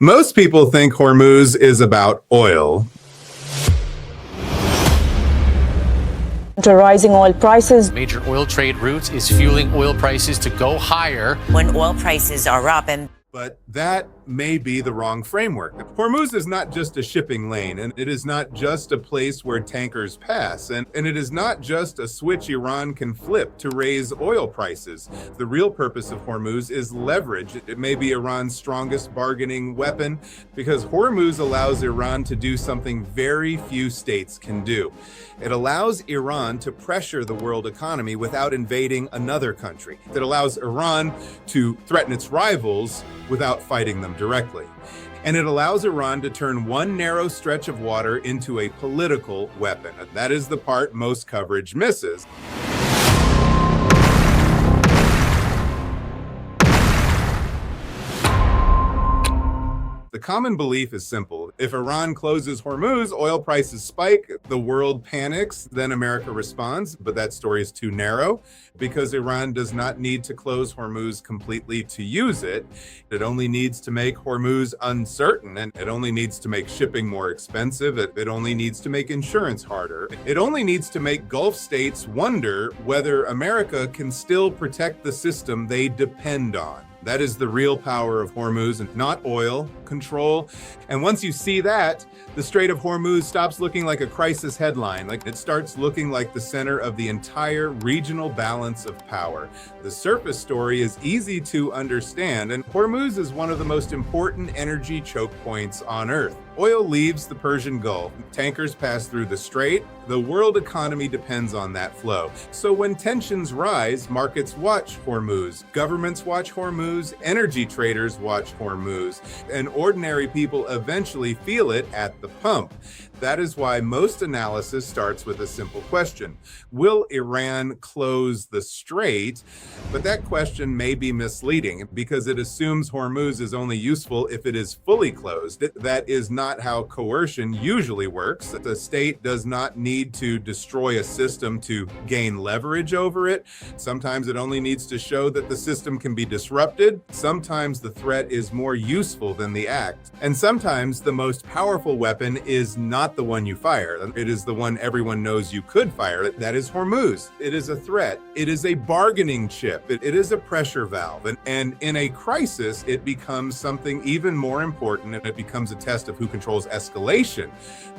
Most people think Hormuz is about oil. To rising oil prices. Major oil trade routes is fueling oil prices to go higher. When oil prices are up But that may be the wrong framework. Hormuz is not just a shipping lane, and it is not just a place where tankers pass, and it is not just a switch Iran can flip to raise oil prices. The real purpose of Hormuz is leverage. It may be Iran's strongest bargaining weapon because Hormuz allows Iran to do something very few states can do. It allows Iran to pressure the world economy without invading another country. It allows Iran to threaten its rivals without fighting them directly. And it allows Iran to turn one narrow stretch of water into a political weapon. That is the part most coverage misses. The common belief is simple. If Iran closes Hormuz, oil prices spike, the world panics, then America responds. But that story is too narrow because Iran does not need to close Hormuz completely to use it. It only needs to make Hormuz uncertain, and it only needs to make shipping more expensive. It only needs to make insurance harder. It only needs to make Gulf states wonder whether America can still protect the system they depend on. That is the real power of Hormuz, and not oil control. And once you see that, the Strait of Hormuz stops looking like a crisis headline. Like, it starts looking like the center of the entire regional balance of power. The surface story is easy to understand, and Hormuz is one of the most important energy choke points on Earth. Oil leaves the Persian Gulf. Tankers pass through the strait. The world economy depends on that flow. So when tensions rise, markets watch Hormuz. Governments watch Hormuz. Energy traders watch Hormuz. And ordinary people eventually feel it at the pump. That is why most analysis starts with a simple question. Will Iran close the strait? But that question may be misleading because it assumes Hormuz is only useful if it is fully closed. That is not how coercion usually works. The state does not need to destroy a system to gain leverage over it. Sometimes it only needs to show that the system can be disrupted. Sometimes the threat is more useful than the act. And sometimes the most powerful weapon is not the one you fire. It is the one everyone knows you could fire. That is Hormuz. It is a threat. It is a bargaining chip. It is a pressure valve. And in a crisis, it becomes something even more important, and it becomes a test of who controls escalation.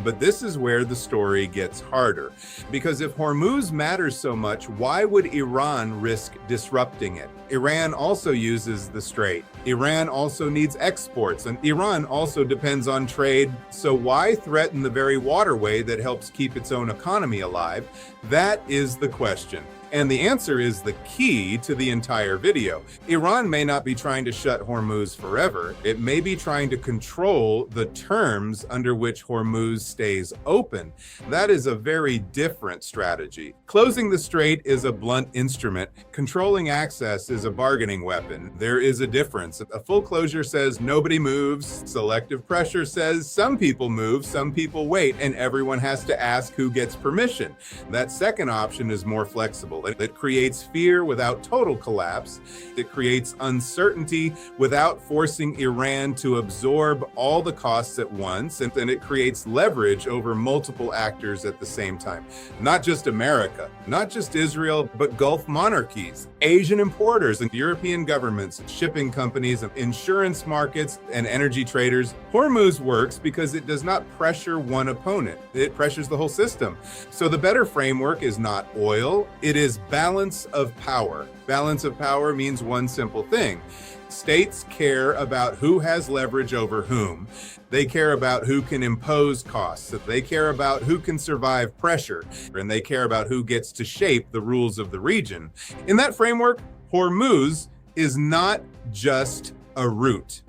But this is where the story gets harder. Because if Hormuz matters so much, why would Iran risk disrupting it? Iran also uses the strait. Iran also needs exports, and Iran also depends on trade. So why threaten the very waterway that helps keep its own economy alive? That is the question. And the answer is the key to the entire video. Iran may not be trying to shut Hormuz forever. It may be trying to control the terms under which Hormuz stays open. That is a very different strategy. Closing the strait is a blunt instrument. Controlling access is a bargaining weapon. There is a difference. A full closure says nobody moves. Selective pressure says some people move, some people wait, and everyone has to ask who gets permission. That second option is more flexible. It creates fear without total collapse. It creates uncertainty without forcing Iran to absorb all the costs at once. And it creates leverage over multiple actors at the same time. Not just America, not just Israel, but Gulf monarchies, Asian importers and European governments, shipping companies, insurance markets, and energy traders. Hormuz works because it does not pressure one opponent. It pressures the whole system. So the better framework is not oil, it is balance of power. Balance of power means one simple thing. States care about who has leverage over whom. They care about who can impose costs. They care about who can survive pressure. And they care about who gets to shape the rules of the region. In that framework, Hormuz is not just a route.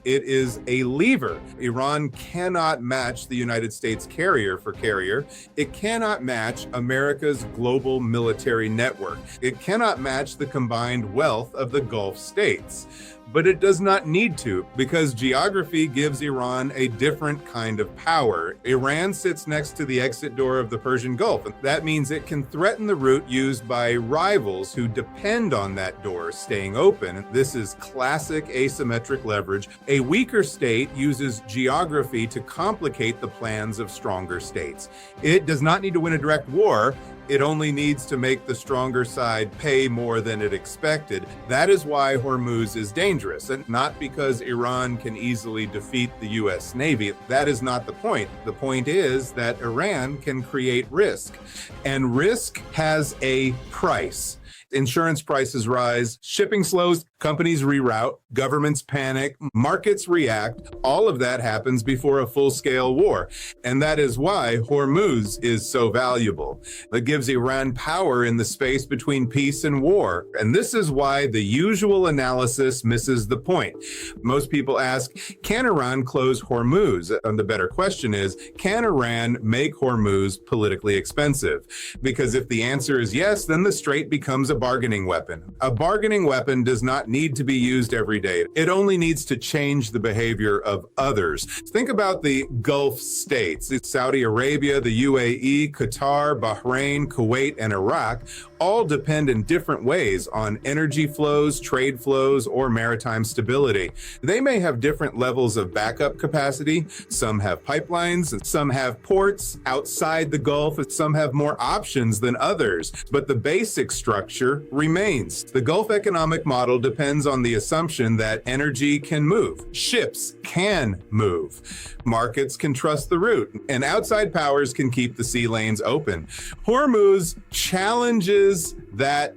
It is a lever. Iran cannot match the United States carrier for carrier. It cannot match America's global military network. It cannot match the combined wealth of the Gulf states. but it does not need to, because geography gives Iran a different kind of power. Iran sits next to the exit door of the Persian Gulf, and that means it can threaten the route used by rivals who depend on that door staying open. This is classic asymmetric leverage. A weaker state uses geography to complicate the plans of stronger states. It does not need to win a direct war. It only needs to make the stronger side pay more than it expected. That is why Hormuz is dangerous, and not because Iran can easily defeat the US Navy. That is not the point. The point is that Iran can create risk, and risk has a price. Insurance prices rise, shipping slows, companies reroute, governments panic, markets react. All of that happens before a full-scale war. And that is why Hormuz is so valuable. It gives Iran power in the space between peace and war. And this is why the usual analysis misses the point. Most people ask, can Iran close Hormuz? And the better question is, can Iran make Hormuz politically expensive? Because if the answer is yes, then the strait becomes a bargaining weapon. A bargaining weapon does not need to be used every day. It only needs to change the behavior of others. Think about the Gulf states. It's Saudi Arabia, the UAE, Qatar, Bahrain, Kuwait, and Iraq all depend in different ways on energy flows, trade flows, or maritime stability. They may have different levels of backup capacity. Some have pipelines, and some have ports outside the Gulf, and some have more options than others. But the basic structure remains. The Gulf economic model depends on the assumption that energy can move. Ships can move. Markets can trust the route, and outside powers can keep the sea lanes open. Hormuz challenges that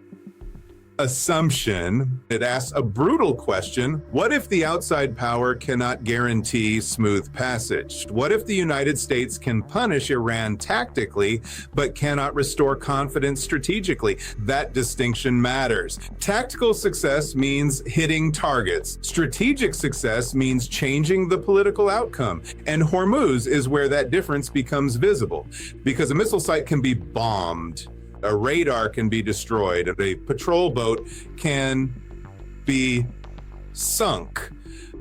assumption. It asks a brutal question. What if the outside power cannot guarantee smooth passage? What if the United States can punish Iran tactically, but cannot restore confidence strategically? That distinction matters. Tactical success means hitting targets. Strategic success means changing the political outcome. And Hormuz is where that difference becomes visible, because a missile site can be bombed. A radar can be destroyed. A patrol boat can be sunk.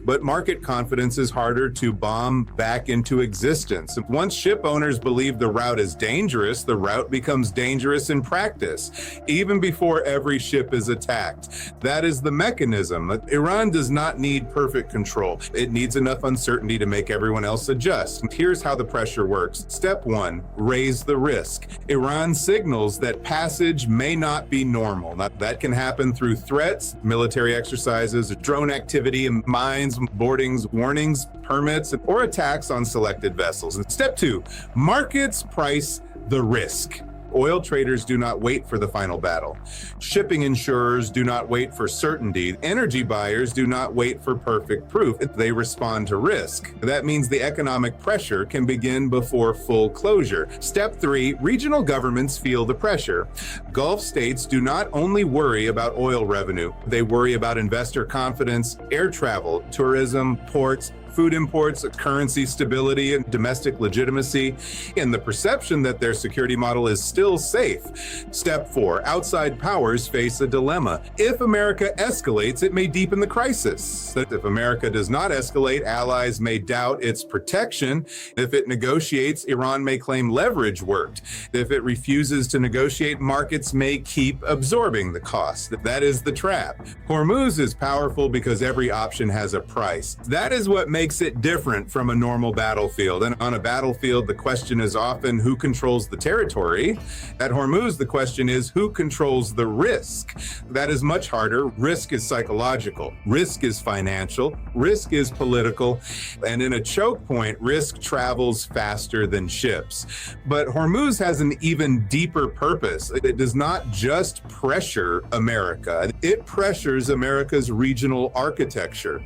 But market confidence is harder to bomb back into existence. Once ship owners believe the route is dangerous, the route becomes dangerous in practice, even before every ship is attacked. That is the mechanism. Iran does not need perfect control. It needs enough uncertainty to make everyone else adjust. Here's how the pressure works. Step 1, raise the risk. Iran signals that passage may not be normal. Now, that can happen through threats, military exercises, drone activity, and mines, boardings, warnings, permits, or attacks on selected vessels. And step 2, markets price the risk. Oil traders do not wait for the final battle. Shipping insurers do not wait for certainty. Energy buyers do not wait for perfect proof. They respond to risk. That means the economic pressure can begin before full closure. Step 3, regional governments feel the pressure. Gulf states do not only worry about oil revenue, they worry about investor confidence, air travel, tourism, ports, food imports, currency stability, and domestic legitimacy, and the perception that their security model is still safe. Step 4, outside powers face a dilemma. If America escalates, it may deepen the crisis. If America does not escalate, allies may doubt its protection. If it negotiates, Iran may claim leverage worked. If it refuses to negotiate, markets may keep absorbing the cost. That is the trap. Hormuz is powerful because every option has a price. That is what makes it different from a normal battlefield. And on a battlefield, the question is often who controls the territory. At Hormuz, the question is who controls the risk. That is much harder. Risk is psychological. Risk is financial. Risk is political. And in a choke point, risk travels faster than ships. But Hormuz has an even deeper purpose. It does not just pressure America. It pressures America's regional architecture.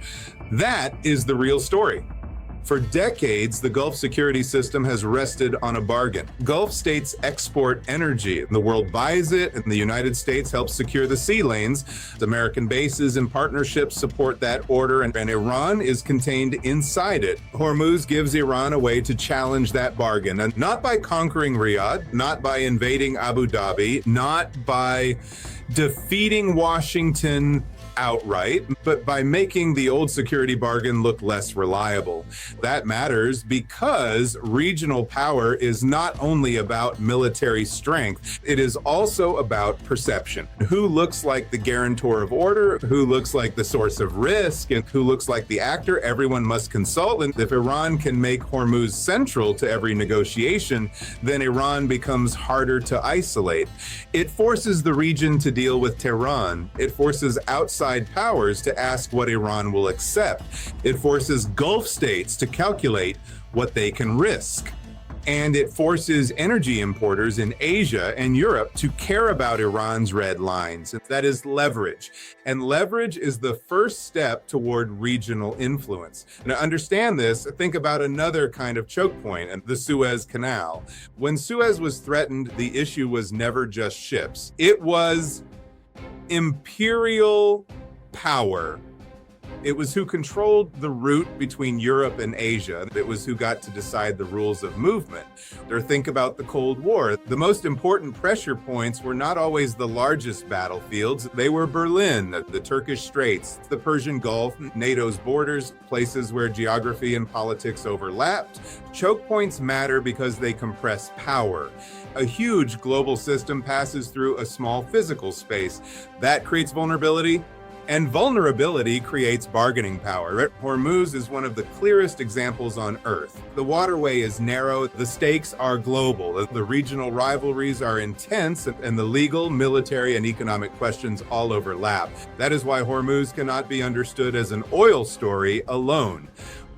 That is the real story. For decades, the Gulf security system has rested on a bargain. Gulf states export energy. The world buys it, and the United States helps secure the sea lanes. American bases and partnerships support that order, and Iran is contained inside it. Hormuz gives Iran a way to challenge that bargain, and not by conquering Riyadh, not by invading Abu Dhabi, not by defeating Washington outright, but by making the old security bargain look less reliable. That matters because regional power is not only about military strength, it is also about perception. Who looks like the guarantor of order, who looks like the source of risk, and who looks like the actor, everyone must consult. And if Iran can make Hormuz central to every negotiation, then Iran becomes harder to isolate. It forces the region to deal with Tehran. It forces outside powers to ask what Iran will accept. It forces Gulf states to calculate what they can risk. And it forces energy importers in Asia and Europe to care about Iran's red lines. That is leverage. And leverage is the first step toward regional influence. And to understand this, think about another kind of choke point, the Suez Canal. When Suez was threatened, the issue was never just ships. It was imperial power. It was who controlled the route between Europe and Asia. It was who got to decide the rules of movement. Or think about the Cold War. The most important pressure points were not always the largest battlefields. They were Berlin, the Turkish Straits, the Persian Gulf, NATO's borders, places where geography and politics overlapped. Choke points matter because they compress power. A huge global system passes through a small physical space. That creates vulnerability. And vulnerability creates bargaining power. Hormuz is one of the clearest examples on Earth. The waterway is narrow, the stakes are global, the regional rivalries are intense, and the legal, military, and economic questions all overlap. That is why Hormuz cannot be understood as an oil story alone.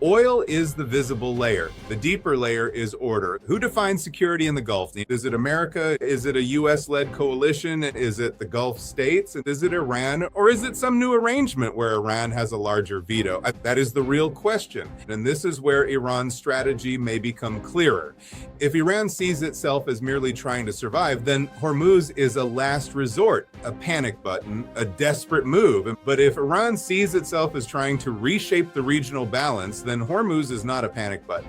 Oil is the visible layer. The deeper layer is order. Who defines security in the Gulf? Is it America? Is it a US-led coalition? Is it the Gulf states? Is it Iran? Or is it some new arrangement where Iran has a larger veto? That is the real question. And this is where Iran's strategy may become clearer. If Iran sees itself as merely trying to survive, then Hormuz is a last resort, a panic button, a desperate move. But if Iran sees itself as trying to reshape the regional balance, then Hormuz is not a panic button.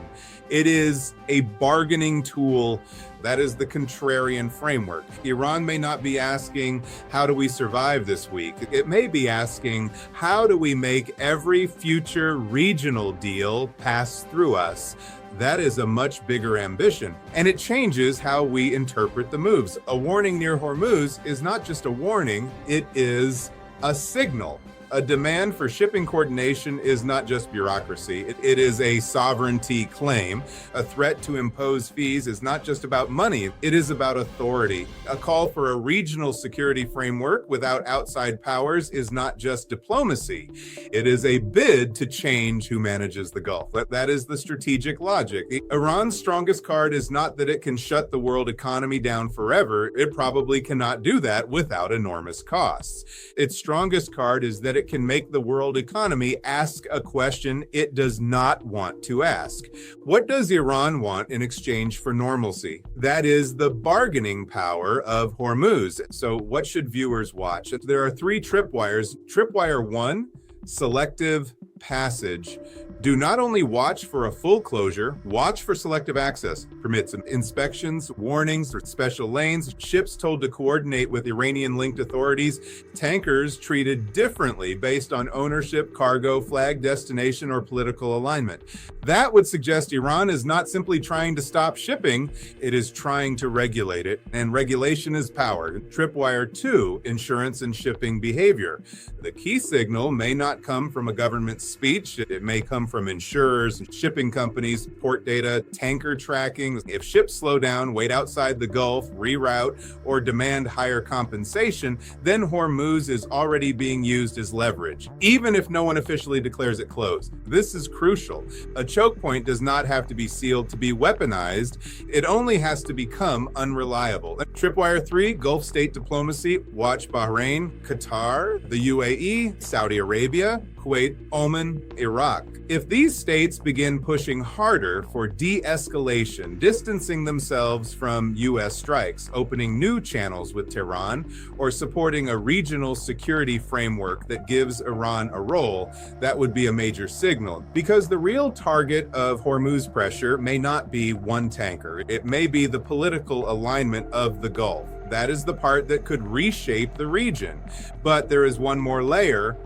It is a bargaining tool. That is the contrarian framework. Iran may not be asking, how do we survive this week? It may be asking, how do we make every future regional deal pass through us? That is a much bigger ambition, and it changes how we interpret the moves. A warning near Hormuz is not just a warning, it is a signal. A demand for shipping coordination is not just bureaucracy. It is a sovereignty claim. A threat to impose fees is not just about money. It is about authority. A call for a regional security framework without outside powers is not just diplomacy. It is a bid to change who manages the Gulf. That is the strategic logic. Iran's strongest card is not that it can shut the world economy down forever. It probably cannot do that without enormous costs. Its strongest card is that it can make the world economy ask a question it does not want to ask. What does Iran want in exchange for normalcy? That is the bargaining power of Hormuz. So what should viewers watch? There are 3 tripwires. Tripwire 1, selective passage. Do not only watch for a full closure, watch for selective access. Permits inspections, warnings, or special lanes, ships told to coordinate with Iranian-linked authorities, tankers treated differently based on ownership, cargo, flag, destination, or political alignment. That would suggest Iran is not simply trying to stop shipping, it is trying to regulate it, and regulation is power. Tripwire 2, insurance and shipping behavior. The key signal may not come from a government speech, it may come from insurers, shipping companies, port data, tanker tracking. If ships slow down, wait outside the Gulf, reroute, or demand higher compensation, then Hormuz is already being used as leverage, even if no one officially declares it closed. This is crucial. A choke point does not have to be sealed to be weaponized. It only has to become unreliable. Tripwire 3, Gulf state diplomacy. Watch Bahrain, Qatar, the UAE, Saudi Arabia, Kuwait, Oman, Iraq. If these states begin pushing harder for de-escalation, distancing themselves from U.S. strikes, opening new channels with Tehran, or supporting a regional security framework that gives Iran a role, that would be a major signal. Because the real target of Hormuz pressure may not be one tanker. It may be the political alignment of the Gulf. That is the part that could reshape the region. But there is one more layer.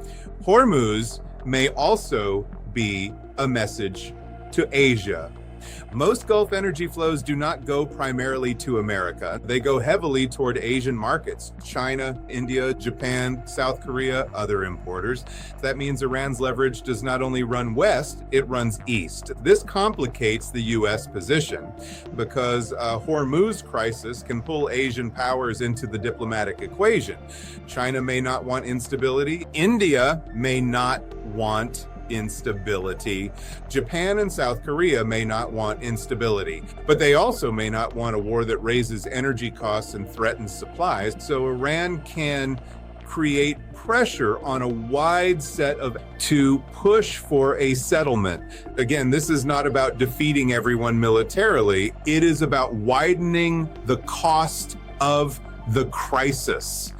Hormuz may also be a message to Asia. Most Gulf energy flows do not go primarily to America. They go heavily toward Asian markets, China, India, Japan, South Korea, other importers. That means Iran's leverage does not only run west, it runs east. This complicates the U.S. position because a Hormuz crisis can pull Asian powers into the diplomatic equation. China may not want instability. India may not want instability. Japan and South Korea may not want instability, but they also may not want a war that raises energy costs and threatens supplies. So Iran can create pressure on a wide set of to push for a settlement. Again, this is not about defeating everyone militarily. It is about widening the cost of the crisis.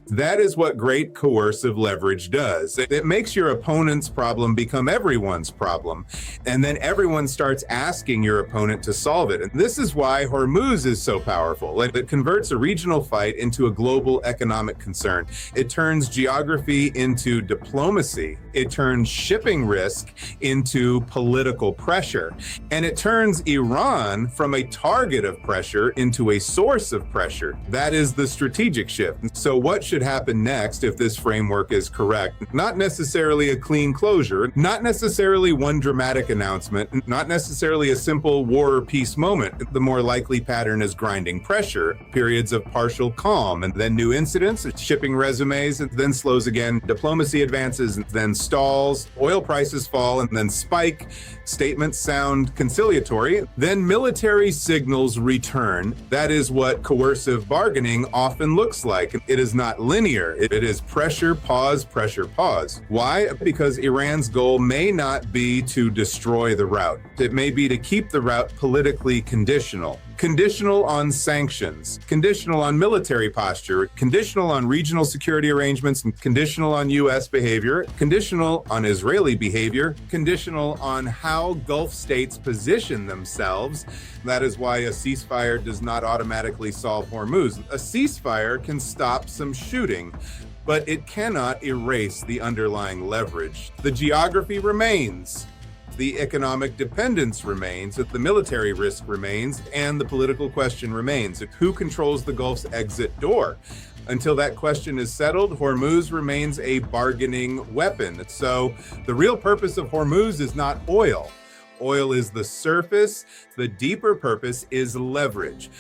That is what great coercive leverage does. It makes your opponent's problem become everyone's problem, and then everyone starts asking your opponent to solve it. And this is why Hormuz is so powerful. It converts a regional fight into a global economic concern. It turns geography into diplomacy. It turns shipping risk into political pressure. And it turns Iran from a target of pressure into a source of pressure. That is the strategic shift. So what should happen next if this framework is correct? Not necessarily a clean closure, not necessarily one dramatic announcement, not necessarily a simple war or peace moment. The more likely pattern is grinding pressure, periods of partial calm, and then new incidents, shipping resumes, and then slows again, diplomacy advances, and then stalls, oil prices fall, and then spike, statements sound conciliatory, then military signals return. That is what coercive bargaining often looks like. It is not linear. It is pressure, pause, pressure, pause. Why? Because Iran's goal may not be to destroy the route. It may be to keep the route politically conditional. Conditional on sanctions, conditional on military posture, conditional on regional security arrangements, and conditional on U.S. behavior, conditional on Israeli behavior, conditional on how Gulf states position themselves. That is why a ceasefire does not automatically solve Hormuz. A ceasefire can stop some shooting, but it cannot erase the underlying leverage. The geography remains. The economic dependence remains, the military risk remains, and the political question remains. Who controls the Gulf's exit door? Until that question is settled, Hormuz remains a bargaining weapon. So the real purpose of Hormuz is not oil. Oil is the surface. The deeper purpose is leverage.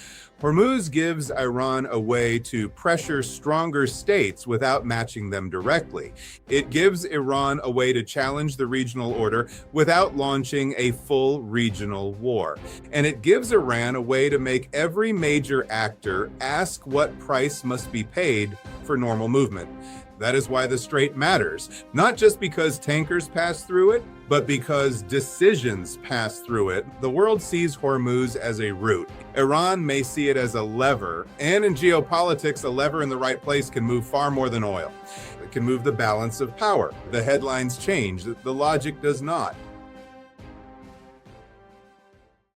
Hormuz gives Iran a way to pressure stronger states without matching them directly. It gives Iran a way to challenge the regional order without launching a full regional war. And it gives Iran a way to make every major actor ask what price must be paid for normal movement. That is why the Strait matters, not just because tankers pass through it, but because decisions pass through it. The world sees Hormuz as a route. Iran may see it as a lever, and in geopolitics, a lever in the right place can move far more than oil. It can move the balance of power. The headlines change, the logic does not.